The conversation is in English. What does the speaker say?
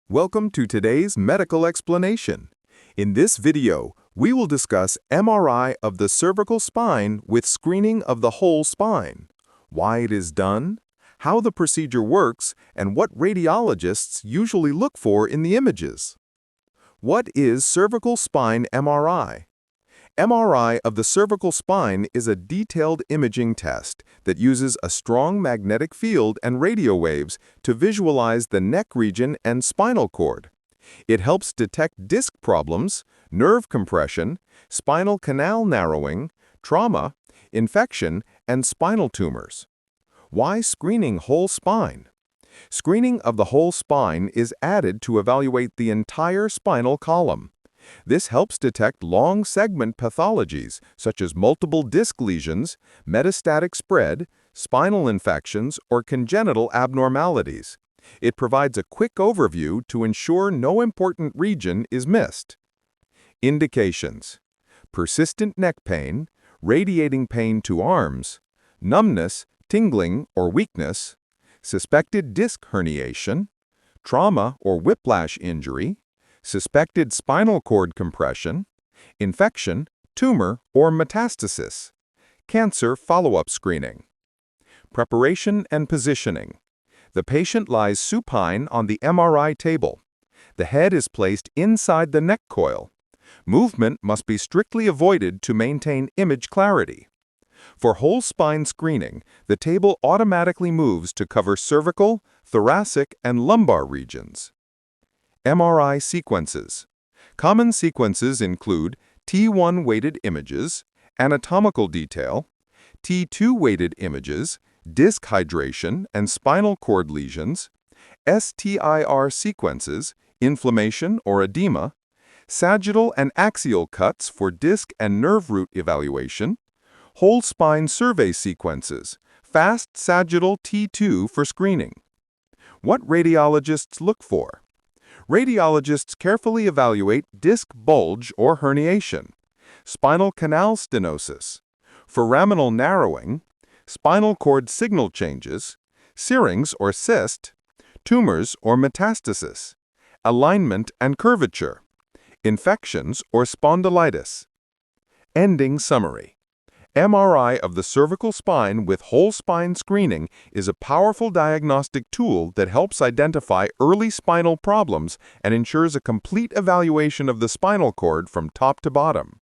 Welcome to today's medical explanation. In this video, we will discuss MRI of the cervical spine with screening of the whole spine, why it is done, how the procedure works, and what radiologists usually look for in the images. What is cervical spine MRI? MRI of the cervical spine is a detailed imaging test that uses a strong magnetic field and radio waves to visualize the neck region and spinal cord. It helps detect disc problems, nerve compression, spinal canal narrowing, trauma, infection, and spinal tumors. Why screening whole spine? Screening of the whole spine is added to evaluate the entire spinal column. This helps detect long segment pathologies such as multiple disc lesions, metastatic spread, spinal infections, or congenital abnormalities. It provides a quick overview to ensure no important region is missed. Indications: persistent neck pain, radiating pain to arms, numbness, tingling, or weakness, suspected disc herniation, trauma or whiplash injury, suspected spinal cord compression, infection, tumor, or metastasis, cancer follow-up screening. Preparation and positioning. The patient lies supine on the MRI table. The head is placed inside the neck coil. Movement must be strictly avoided to maintain image clarity. For whole spine screening, the table automatically moves to cover cervical, thoracic, and lumbar regions. MRI sequences. Common sequences include T1 weighted images, anatomical detail, T2 weighted images, disc hydration and spinal cord lesions, STIR sequences, inflammation or edema, sagittal and axial cuts for disc and nerve root evaluation, whole spine survey sequences, fast sagittal T2 for screening. What radiologists look for? Radiologists carefully evaluate disc bulge or herniation, spinal canal stenosis, foraminal narrowing, spinal cord signal changes, serrings or cyst, tumors or metastasis, alignment and curvature, infections or spondylitis. Ending summary. MRI of the cervical spine with whole spine screening is a powerful diagnostic tool that helps identify early spinal problems and ensures a complete evaluation of the spinal cord from top to bottom.